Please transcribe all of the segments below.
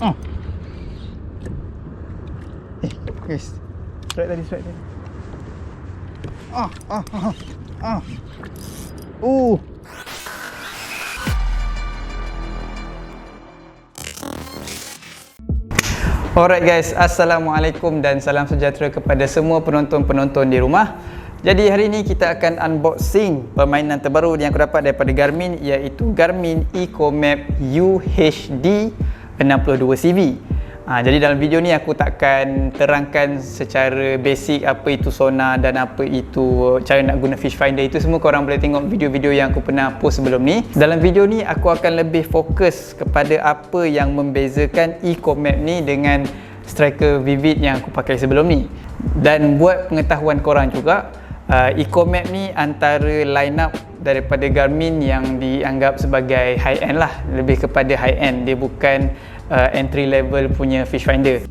Oh. Guys. Strike tadi. Alright guys, Assalamualaikum dan salam sejahtera kepada semua penonton-penonton di rumah. Jadi hari ini kita akan unboxing permainan terbaru yang aku dapat daripada Garmin, iaitu Garmin EcoMap UHD 62CV. Jadi dalam video ni aku takkan terangkan secara basic apa itu sonar dan apa itu cara nak guna fish finder. Itu semua korang boleh tengok video-video yang aku pernah post sebelum ni. Dalam video ni aku akan lebih fokus kepada apa yang membezakan EcoMap ni dengan Striker Vivid yang aku pakai sebelum ni. Dan buat pengetahuan korang juga, EcoMap ni antara line up daripada Garmin yang dianggap sebagai high end lah, lebih kepada high end. Dia bukan entry level punya fish finder.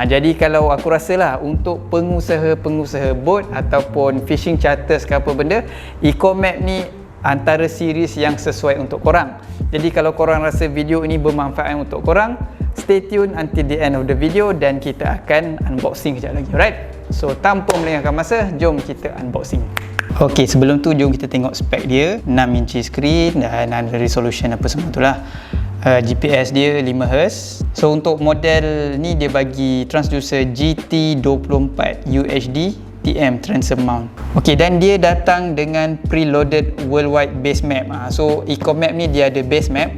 Jadi kalau aku rasalah untuk pengusaha-pengusaha boat ataupun fishing charters ke apa benda, EcoMap ni antara series yang sesuai untuk korang. Jadi kalau korang rasa video ini bermanfaat untuk korang, stay tune until the end of the video dan kita akan unboxing kejap lagi, alright? So tanpa melengahkan masa, jom kita unboxing. Okey, sebelum tu jom kita tengok spek dia. 6 inci screen dan ada resolution apa semua tu lah. GPS dia 5Hz. So untuk model ni dia bagi transducer GT24 UHD TM transom mount. Okey, dan dia datang dengan preloaded worldwide base map. So EcoMap ni dia ada base map.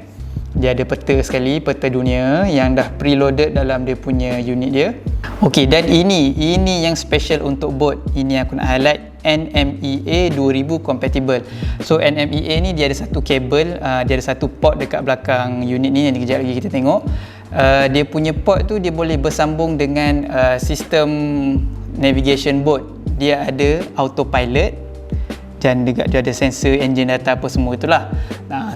Dia ada peta sekali, peta dunia yang dah preloaded dalam dia punya unit dia. Okey, dan ini yang special untuk boat. Ini aku nak highlight, NMEA 2000 compatible. So NMEA ni dia ada satu kabel, dia ada satu port dekat belakang unit ni yang kejap lagi kita tengok. Dia punya port tu dia boleh bersambung dengan sistem navigation boat. Dia ada autopilot dan juga dia ada sensor engine data apa semua itulah.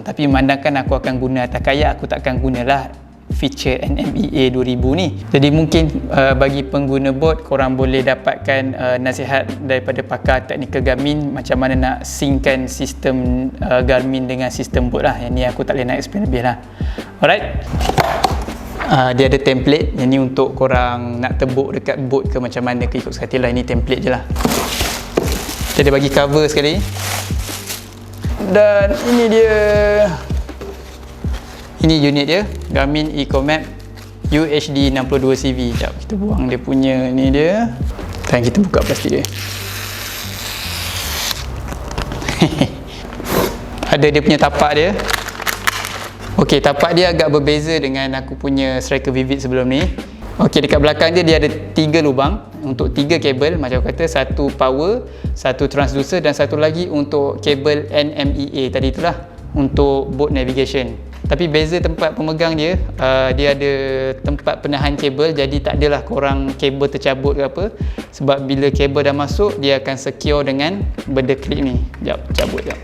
Tapi memandangkan aku akan guna atas kayak, aku takkan gunalah feature NMEA 2000 ni. Jadi mungkin bagi pengguna boat, korang boleh dapatkan nasihat daripada pakar teknikal Garmin macam mana nak synckan sistem Garmin dengan sistem boat lah. Yang ni aku tak boleh nak explain lebih lah. Alright. Dia ada template. Yang ni untuk korang nak tebuk dekat boat ke macam mana ke, ikut sekali lah. Ini template je lah. Dia bagi cover sekali. Dan ini dia. Ini unit dia, Garmin EcoMap UHD 62CV. Sekejap, kita buang dia punya ni dia. Dan kita buka plastik dia. Ada dia punya tapak dia. Okey, tapak dia agak berbeza dengan aku punya Striker Vivid sebelum ni. Okey, dekat belakang dia ada 3 lubang untuk 3 kabel macam aku kata, satu power, satu transducer dan satu lagi untuk kabel NMEA tadi itulah untuk boat navigation. Tapi beza tempat pemegang dia, dia ada tempat penahan kabel, jadi tak adalah korang kabel tercabut ke apa, sebab bila kabel dah masuk dia akan secure dengan benda clip ni. Sekejap, cabut sekejap.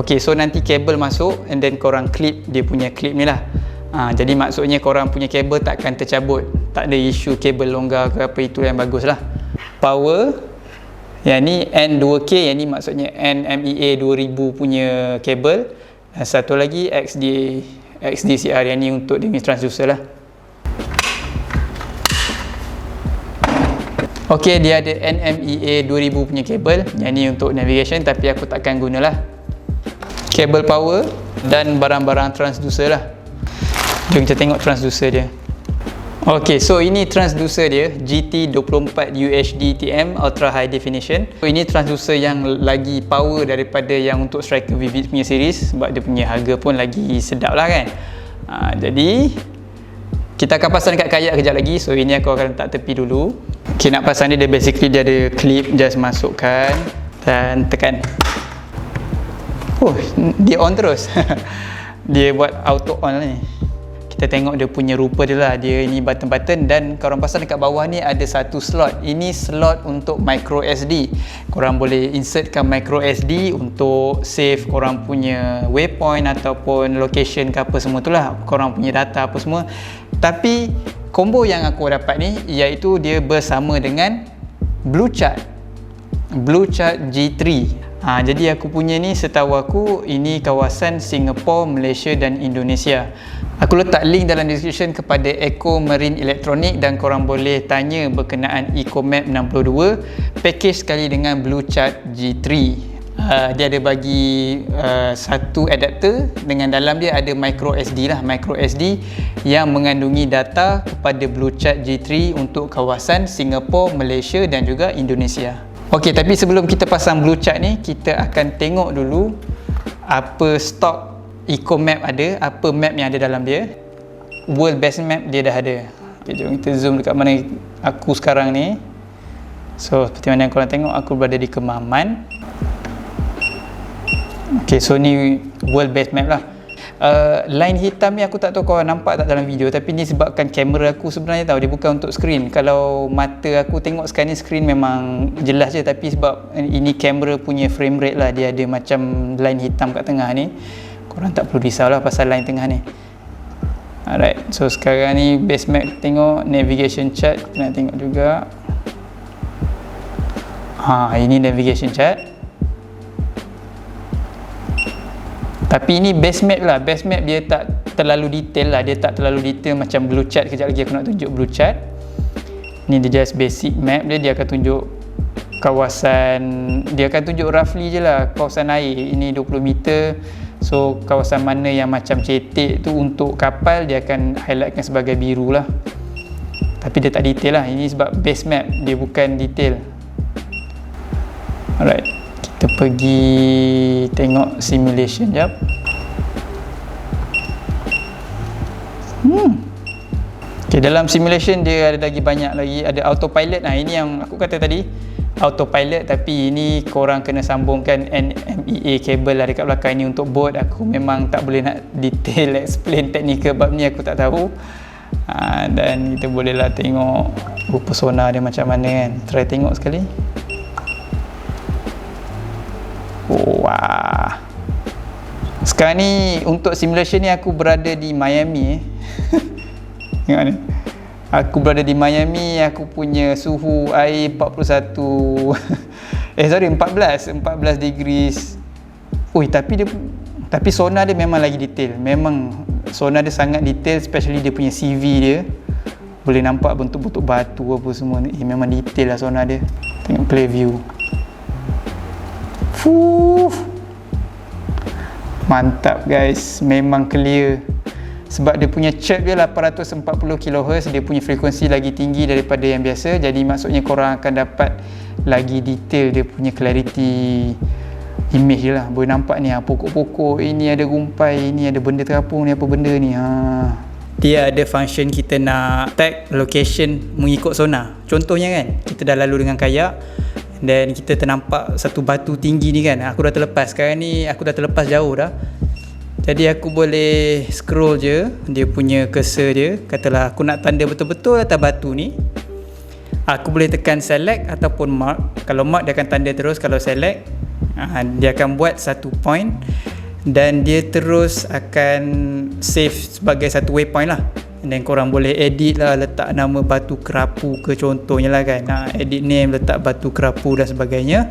Ok, so nanti kabel masuk and then korang clip dia punya clip ni lah. Jadi maksudnya korang punya kabel takkan tercabut, tak ada isu kabel longgar ke apa, itu yang bagus lah. Power, yang ni N2K, yang ni maksudnya NMEA 2000 punya kabel. Satu lagi XDCR, yang ni untuk dia punya transducer lah. Ok, dia ada NMEA 2000 punya kabel, yang ni untuk navigation, tapi aku takkan gunalah. Kabel power dan barang-barang transducer lah. Jom kita tengok transducer dia. Ok, so ini transducer dia GT24 UHD TM Ultra High Definition. So, ini transducer yang lagi power daripada yang untuk Striker Vivid punya series, sebab dia punya harga pun lagi sedap lah kan. Jadi kita akan pasang dekat kayak kejap lagi. So ini aku akan letak tepi dulu. Ok, nak pasang dia basically dia ada clip, just masukkan dan tekan. Oh, dia on terus. Dia buat auto on lah ni. Kita tengok dia punya rupa dia lah. Dia ini button-button, dan korang pasang dekat bawah ni ada satu slot. Ini slot untuk micro SD. Korang boleh insertkan micro SD untuk save korang punya waypoint ataupun location ke apa semua tu lah, korang punya data apa semua. Tapi combo yang aku dapat ni iaitu dia bersama dengan Bluechart G3. Jadi aku punya ni, setahu aku ini kawasan Singapura, Malaysia dan Indonesia. Aku letak link dalam description kepada Eco Marine Electronic, dan korang boleh tanya berkenaan EcoMap 62 package sekali dengan Bluechart G3. Dia ada bagi satu adapter, dengan dalam dia ada micro SD lah, micro SD yang mengandungi data kepada Bluechart G3 untuk kawasan Singapura, Malaysia dan juga Indonesia. Ok, tapi sebelum kita pasang Bluechart ni, kita akan tengok dulu apa stok EcoMap ada, apa map yang ada dalam dia. World Best Map dia dah ada. Ok, jom kita zoom dekat mana aku sekarang ni. So seperti mana yang korang tengok, aku berada di Kemaman. Ok, so ni World Best Map lah. Line hitam ni aku tak tahu korang nampak tak dalam video, tapi ni sebabkan kamera aku sebenarnya tahu, dia bukan untuk screen. Kalau mata aku tengok sekarang ni, screen memang jelas je, tapi sebab ini kamera punya frame rate lah, dia ada macam line hitam kat tengah ni. Korang tak perlu risau lah pasal line tengah ni. Alright, so sekarang ni base map tengok, navigation chart kita nak tengok juga. Ini navigation chart. Tapi ini base map lah. Base map dia tak terlalu detail lah. Dia tak terlalu detail macam Bluechart. Kejap lagi aku nak tunjuk Bluechart. Ni dia just basic map dia. Dia akan tunjuk kawasan, dia akan tunjuk roughly je lah kawasan air. Ini 20 meter. So kawasan mana yang macam cetek tu untuk kapal, dia akan highlightkan sebagai biru lah. Tapi dia tak detail lah. Ini sebab base map, dia bukan detail. Alright, kita pergi tengok simulation jap. Okay, dalam simulation dia ada lagi banyak lagi. Ada autopilot. Ini yang aku kata tadi, autopilot, tapi ini korang kena sambungkan NMEA kabel lah dekat belakang. Ini untuk boat. Aku memang tak boleh nak detail explain teknikal bab ni, aku tak tahu. Dan kita bolehlah tengok rupa sonar dia macam mana kan. Try tengok sekali. Wah. Sekarang ni untuk simulation ni aku berada di Miami. Tengok ni. Aku berada di Miami, aku punya suhu air 41 14 degrees. Tapi sonar dia memang lagi detail. Memang sonar dia sangat detail, especially dia punya CV dia. Boleh nampak bentuk-bentuk batu apa semua ni. Memang detail lah sonar dia. Tengok play view. Mantap guys, memang clear. Sebab dia punya chirp dia 840 kHz, dia punya frekuensi lagi tinggi daripada yang biasa. Jadi maksudnya korang akan dapat lagi detail dia punya clarity image dia lah. Boleh nampak ni pokok-pokok, ini ada rumpai, ini ada benda terapung ni, apa benda ni. Dia ada function kita nak tag location mengikut sonar. Contohnya kan, kita dah lalu dengan kayak dan kita ternampak satu batu tinggi ni kan. Aku dah terlepas, sekarang ni aku dah terlepas jauh dah. Jadi aku boleh scroll je dia punya cursor dia. Katalah aku nak tanda betul-betul atas batu ni, aku boleh tekan select ataupun mark. Kalau mark dia akan tanda terus, kalau select dia akan buat satu point dan dia terus akan save sebagai satu waypoint lah. Dan korang boleh edit lah, letak nama batu kerapu ke contohnya lah kan. Edit name, letak batu kerapu dan sebagainya.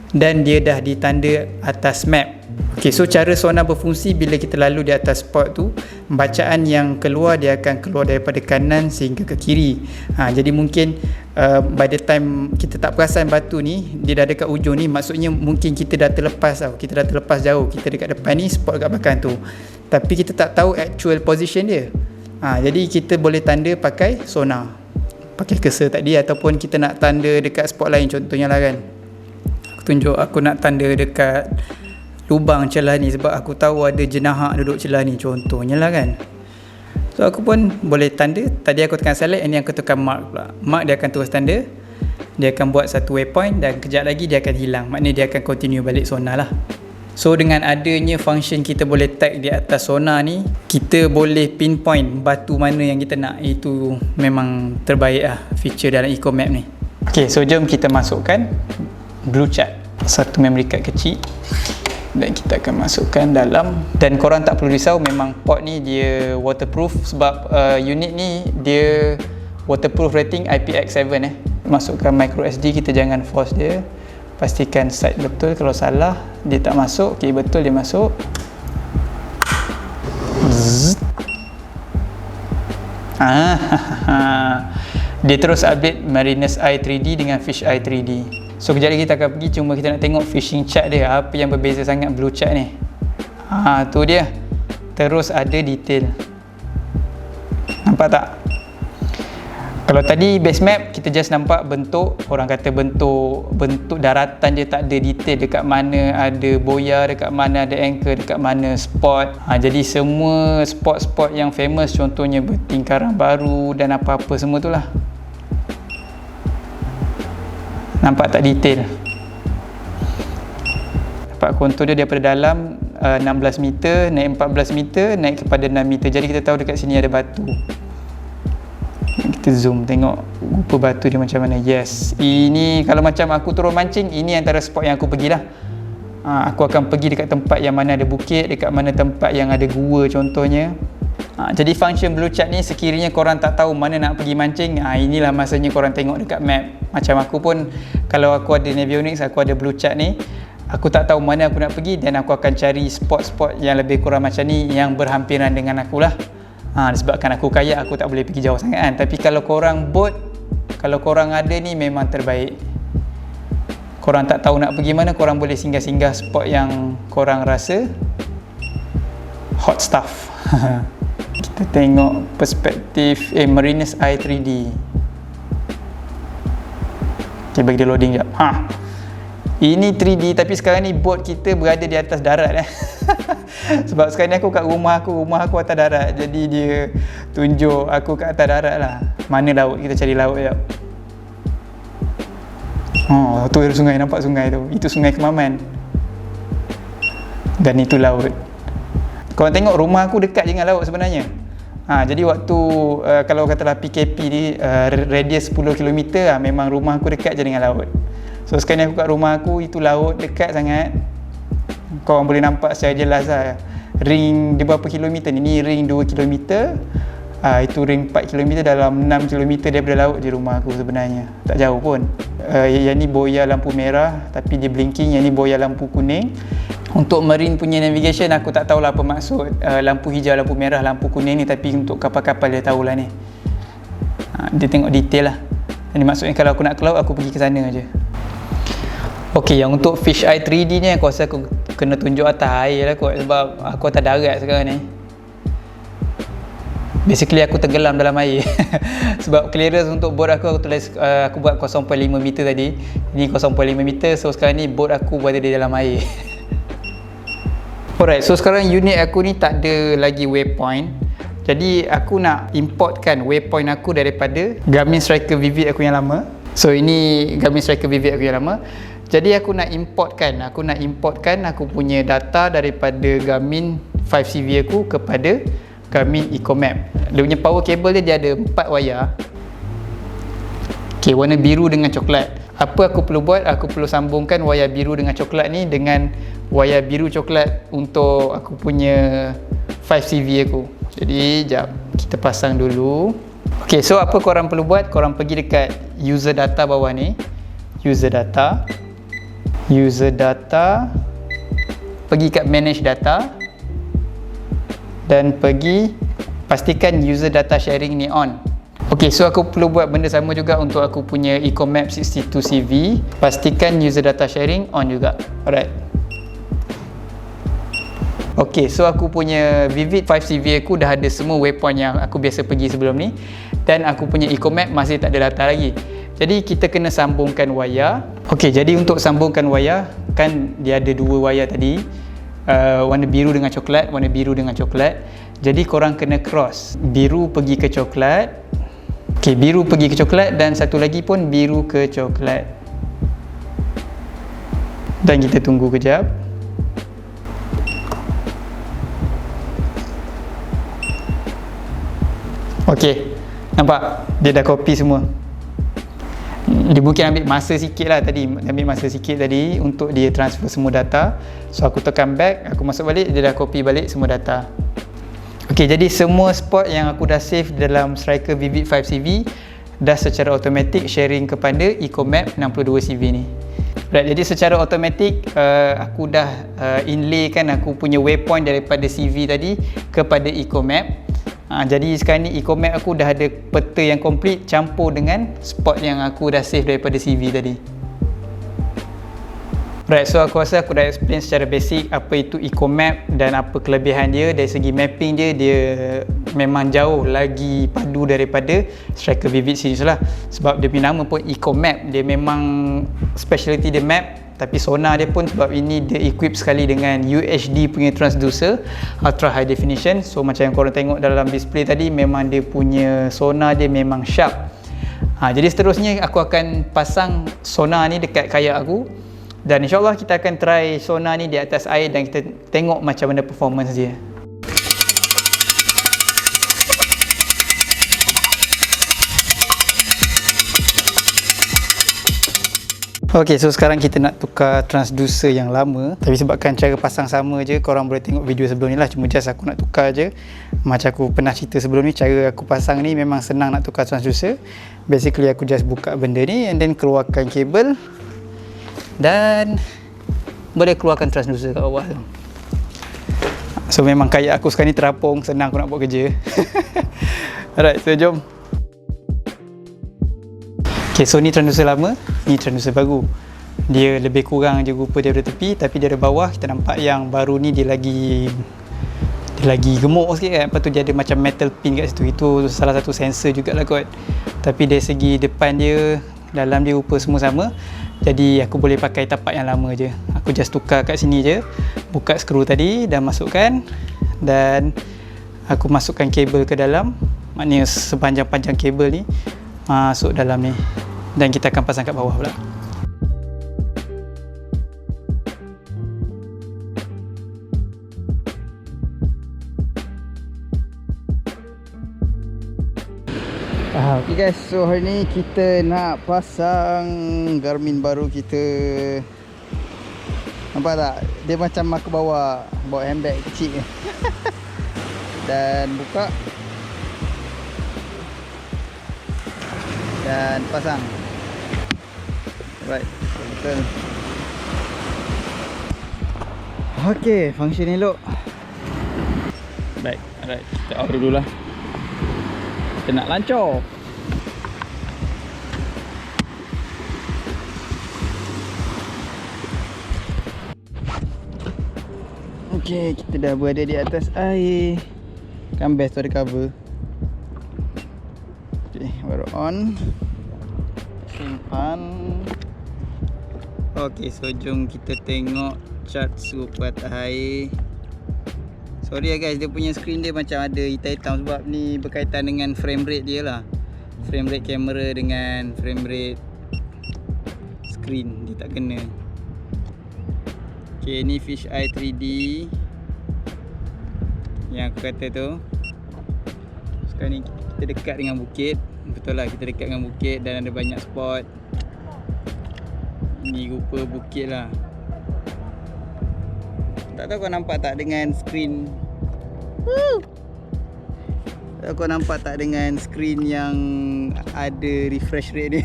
Dan dia dah ditanda atas map. Ok, so cara sonar berfungsi bila kita lalu di atas spot tu, bacaan yang keluar dia akan keluar daripada kanan sehingga ke kiri. Jadi mungkin by the time kita tak perasan batu ni dia dah dekat ujung ni, maksudnya mungkin kita dah terlepas tau. Kita dah terlepas jauh, kita dekat depan ni, spot dekat belakang tu. tapi kita tak tahu actual position dia. Jadi kita boleh tanda pakai sonar, pakai cursor tadi, ataupun kita nak tanda dekat spot lain. Contohnya lah kan, aku nak tanda dekat lubang celah ni sebab aku tahu ada jenahak duduk celah ni, contohnya lah kan. So aku pun boleh tanda. Tadi aku tekan select, ini aku tekan mark pula. Mark dia akan terus tanda, dia akan buat satu waypoint dan kejap lagi dia akan hilang. Maknanya dia akan continue balik sonar lah. So dengan adanya function kita boleh tag di atas sonar ni, kita boleh pinpoint batu mana yang kita nak. Itu memang terbaik lah feature dalam Eco-Map ni. Okay, so jom kita masukkan blue chart, satu memory card kecil, dan kita akan masukkan dalam. Dan korang tak perlu risau, memang port ni dia waterproof sebab unit ni dia waterproof rating IPX7 Masukkan micro SD, kita jangan force dia, pastikan side betul. Kalau salah dia tak masuk, okay, betul dia masuk. Dia terus update Mariners Eye 3D dengan Fish Eye 3D. So kejap lagi kita akan pergi, cuma kita nak tengok fishing chart dia, apa yang berbeza sangat blue chart ni. Tu dia, terus ada detail. Nampak tak? Kalau tadi base map kita just nampak bentuk, orang kata bentuk daratan je, tak ada detail dekat mana ada boya, dekat mana ada anchor, dekat mana spot. Jadi semua spot-spot yang famous, contohnya Beting Karang Baru dan apa-apa semua tu lah, nampak tak detail. Nampak kontur dia daripada dalam 16 meter, naik 14 meter, naik kepada 6 meter. Jadi kita tahu dekat sini ada batu. Kita zoom tengok rupa batu dia macam mana. Yes, ini kalau macam aku turun mancing, ini antara spot yang aku pergilah. Aku akan pergi dekat tempat yang mana ada bukit, dekat mana tempat yang ada gua contohnya. Jadi function blue chart ni, sekiranya korang tak tahu mana nak pergi mancing, inilah masanya korang tengok dekat map. Macam aku pun, kalau aku ada Navionics, aku ada blue chart ni, aku tak tahu mana aku nak pergi, dan aku akan cari spot-spot yang lebih kurang macam ni, yang berhampiran dengan aku lah. Disebabkan aku kaya, aku tak boleh pergi jauh sangat kan. Tapi kalau korang boat, kalau korang ada ni, memang terbaik. Korang tak tahu nak pergi mana, korang boleh singgah-singgah spot yang korang rasa hot stuff. Kita tengok perspektif Mariners Eye 3D. Okay, bagi dia loading jap. Ini 3D, tapi sekarang ni boat kita berada di atas darat sebab sekarang ni aku kat rumah aku atas darat. Jadi dia tunjuk aku kat atas darat lah. Mana laut, kita cari laut jap. Tu ada sungai, nampak sungai tu. Itu Sungai Kemaman. Dan itu laut. Korang tengok rumah aku dekat je dengan laut sebenarnya. Jadi waktu kalau katalah PKP ni, radius 10 km memang rumah aku dekat je dengan laut. So sekarang ni aku kat rumah aku, itu laut dekat sangat. Korang boleh nampak secara jelas lah. Ring dia berapa kilometer ni? Ni ring 2 km, itu ring 4 km, dalam 6 km daripada laut je rumah aku sebenarnya. Tak jauh pun. Yang ni boya lampu merah tapi dia blinking, yang ni boya lampu kuning. Untuk marine punya navigation, aku tak tahulah apa maksud lampu hijau, lampu merah, lampu kuning ni. Tapi untuk kapal-kapal dia tahulah ni. Dia tengok detail lah. Ini maksudnya kalau aku nak ke laut, aku pergi ke sana je. Okey, yang untuk Fish Eye 3D ni, aku rasa aku kena tunjuk atas air lah kot, sebab aku atas darat sekarang ni. Basically aku tenggelam dalam air. Sebab clearance untuk boat aku tulis, aku buat 0.5 meter tadi. Ini 0.5 meter, so sekarang ni boat aku berada di dalam air. Alright, so sekarang unit aku ni tak ada lagi waypoint. Jadi aku nak importkan waypoint aku daripada Garmin Striker Vivid aku yang lama. So ini Garmin Striker Vivid aku yang lama. Jadi aku nak importkan aku punya data daripada Garmin 5CV aku kepada Garmin Eco-Map. Dia punya power cable dia ada 4 wayar. Okay, warna biru dengan coklat. Apa aku perlu buat? Aku perlu sambungkan wayar biru dengan coklat ni dengan wayar biru coklat untuk aku punya 5CV aku. Jadi jap, kita pasang dulu. Okay, so apa korang perlu buat? Korang pergi dekat user data bawah ni, user data, pergi kat manage data, dan pergi pastikan user data sharing ni on. Ok, so aku perlu buat benda sama juga untuk aku punya Eco-Map 62CV. Pastikan user data sharing on juga. Alright. Ok, so aku punya Vivid 5CV aku dah ada semua waypoint yang aku biasa pergi sebelum ni, dan aku punya Eco-Map masih tak ada data lagi. Jadi kita kena sambungkan wayar. Ok, jadi untuk sambungkan wayar, kan dia ada dua wayar tadi, warna biru dengan coklat, warna biru dengan coklat. Jadi korang kena cross, biru pergi ke coklat. Ok, biru pergi ke coklat dan satu lagi pun biru ke coklat. Dan kita tunggu kejap. Ok, nampak? Dia dah copy semua. Dia mungkin ambil masa sikit lah tadi, untuk dia transfer semua data. So aku tekan back, aku masuk balik, dia dah copy balik semua data. Ok, jadi semua spot yang aku dah save dalam Striker Vivid 5CV dah secara automatic sharing kepada Eco-Map 62CV ni. Right, jadi secara automatic aku dah inlay kan aku punya waypoint daripada CV tadi kepada Eco-Map. Jadi sekarang ni Eco-Map aku dah ada peta yang komplit campur dengan spot yang aku dah save daripada CV tadi. Right, so aku rasa aku dah explain secara basic apa itu Eco-Map dan apa kelebihan dia. Dari segi mapping dia memang jauh lagi padu daripada Striker Vivid series lah. Sebab dia punya nama pun Eco-Map, dia memang speciality dia map. Tapi sonar dia pun sebab ini dia equip sekali dengan UHD punya transducer, ultra high definition. So macam yang korang tengok dalam display tadi, memang dia punya sonar dia memang sharp. Jadi seterusnya aku akan pasang sonar ni dekat kayak aku, dan insyaAllah kita akan try sonar ni di atas air dan kita tengok macam mana performance dia. Ok, so sekarang kita nak tukar transducer yang lama. Tapi sebabkan cara pasang sama je, korang boleh tengok video sebelum ni lah. Cuma just aku nak tukar je. Macam aku pernah cerita sebelum ni, cara aku pasang ni memang senang nak tukar transducer. Basically aku just buka benda ni and then keluarkan kabel dan boleh keluarkan transducer kat bawah tu. So memang kayak aku sekarang ni terapung, senang aku nak buat kerja. Alright, so jom. Ok, so ni transducer lama, ni transducer baru. Dia lebih kurang je rupa daripada tepi, tapi dari bawah kita nampak yang baru ni dia lagi gemuk sikit kan. Lepas tu dia ada macam metal pin kat situ. Itu salah satu sensor jugalah kot. Tapi dari segi depan dia, dalam dia rupa semua sama. Jadi aku boleh pakai tapak yang lama je. Aku just tukar kat sini je, buka skru tadi dan masukkan, dan aku masukkan kabel ke dalam. Maknanya sepanjang-panjang kabel ni masuk dalam ni, dan kita akan pasang kat bawah pula. Ok guys, so hari ni kita nak pasang Garmin baru kita. Nampak tak? Dia macam aku bawa handbag kecil. Dan buka dan pasang. Right, betul. Okey, function elok. Baik, alright, kita out dulu lah. Kita nak lancar. Okey, kita dah berada di atas air. Kan best tu ada cover. Okay, baru on. Simpan. Ok, so jom kita tengok chart suhu atas air. Sorry ya guys, dia punya screen dia macam ada hitam-hitam sebab ni berkaitan dengan frame rate dia lah. Frame rate kamera dengan frame rate screen, dia tak kena. Ok, ni fish eye 3D yang aku kata tu. Sekarang ni kita dekat dengan bukit. Betul lah, kita dekat dengan bukit dan ada banyak spot. Ni rupa bukit lah. Tak tahu kau nampak tak dengan screen. Tak tahu kau nampak tak dengan screen yang ada refresh rate ni.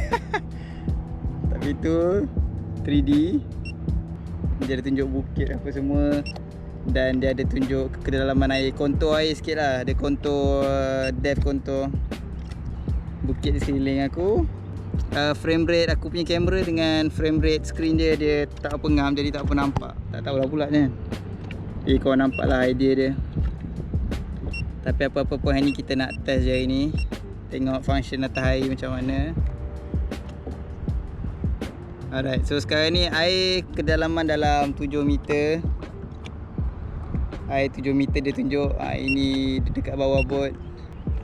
Tapi tu 3D. Dia ada tunjuk bukit apa semua. Dan dia ada tunjuk kedalaman air, kontur air sikit lah. Ada kontur depth, kontur bukit di sekeliling aku. Frame rate aku punya kamera dengan frame rate screen dia tak apa ngam, jadi tak apa nampak. Tak tahulah pula kan. Jadi kau nampak lah idea dia. Tapi apa-apa pun hari ni kita nak test je hari ni. Tengok function atas air macam mana. Alright, so sekarang ni air kedalaman dalam 7 meter. Air 7 meter dia tunjuk. Ini dekat bawah bot.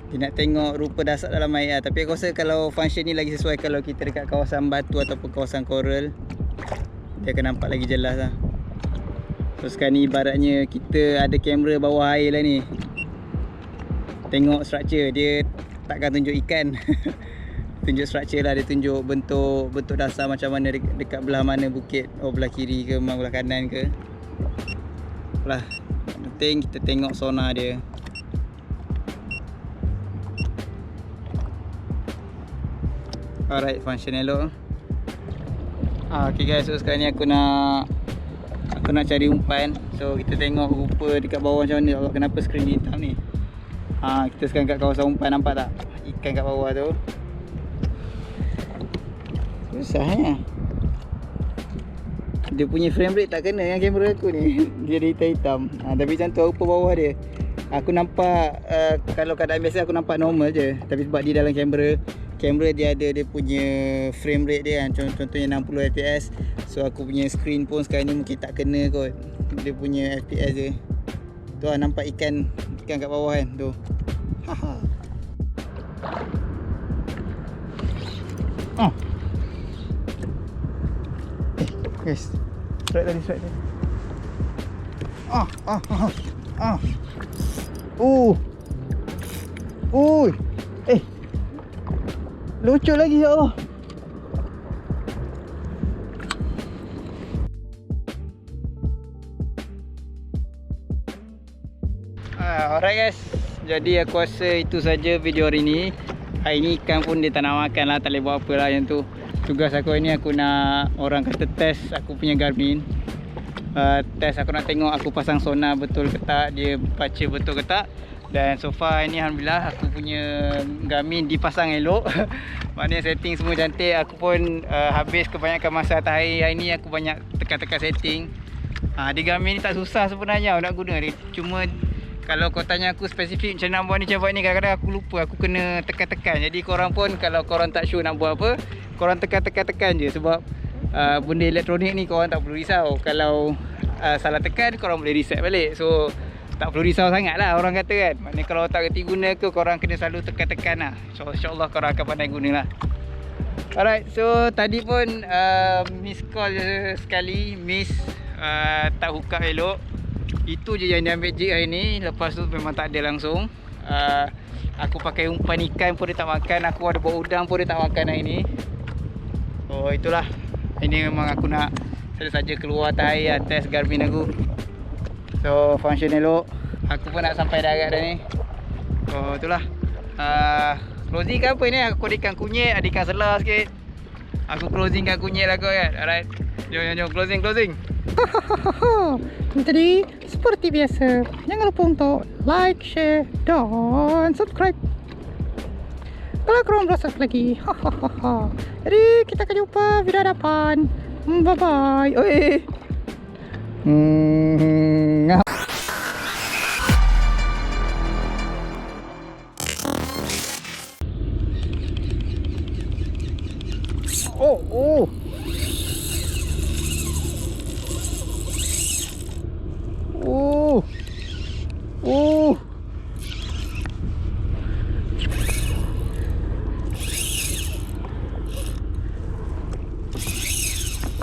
Dia nak tengok rupa dasar dalam air lah. Tapi aku rasa kalau function ni lagi sesuai kalau kita dekat kawasan batu ataupun kawasan koral, dia akan nampak lagi jelas lah. So sekarang ni ibaratnya kita ada kamera bawah air lah ni. Tengok structure, dia takkan tunjuk ikan. Tunjuk structure lah, dia tunjuk bentuk dasar macam mana dekat belah mana bukit. Oh, belah kiri ke, belah kanan ke. Lah, penting kita tengok sonar dia. Alright, function elok. Okay guys, so sekarang ni aku nak cari umpan. So kita tengok rupa dekat bawah macam mana. Allah, kenapa skrin ni hitam ni? Kita sekarang kat kawasan umpan, nampak tak? Ikan kat bawah tu. Susahnya. Dia punya frame rate tak kena dengan kamera aku ni. Dia ada hitam-hitam. Tapi macam tu rupa bawah dia. Aku nampak kalau keadaan biasa aku nampak normal je. Tapi sebab di dalam kamera dia ada dia punya frame rate dia kan. Contohnya 60 fps. So aku punya screen pun sekarang ni mungkin tak kena kot dia punya fps dia. Tu lah, nampak ikan kat bawah kan tu. Haha. Guys, strike tadi. Lucu lagi, ya Allah. Alright guys, jadi aku rasa itu saja video hari ni. Hari ni ikan pun dia tak nak makan lah, tak boleh buat apa lah yang tu. Tugas aku hari ni aku nak orang kata test aku punya Garmin. Test aku nak tengok aku pasang sonar betul ke tak, dia baca betul ke tak. Dan so far ini alhamdulillah aku punya Garmin dipasang elok. Maknanya setting semua cantik. Aku pun habis kebanyakan masa atas air. Hari ni aku banyak tekan-tekan setting. Di Garmin ni tak susah sebenarnya nak guna dia. Cuma kalau kau tanya aku spesifik macam nak buat ni, macam buat ni, kadang-kadang aku lupa, aku kena tekan-tekan. Jadi korang pun kalau korang tak sure nak buat apa, korang tekan-tekan je. Sebab benda elektronik ni korang tak perlu risau. Kalau salah tekan, korang boleh reset balik. So tak perlu risau sangat lah orang kata kan. Maknanya kalau tak kerti guna ke, korang kena selalu tekan-tekan lah. So insyaAllah korang akan pandai guna lah. Alright, so tadi pun miss call sekali. Miss tak hook up elok. Itu je yang diambil jig hari ni. Lepas tu memang tak ada langsung. Aku pakai umpan ikan pun dia tak makan. Aku ada bawa udang pun dia tak makan hari ni. Oh itulah. Ini memang aku nak saja keluar atas air lah, test Garmin aku. So function elok. Aku pun nak sampai darat dah ni. Oh itulah. Closing kan apa ni? Aku ada ikan kunyit, ada ikan selah sikit. Aku closing kan kunyit lah kot kan. Alright. Jom closing. Jadi seperti biasa, jangan lupa untuk like, share dan subscribe kalau korang berasa lagi. Jadi kita akan jumpa video hadapan. Bye bye. Oh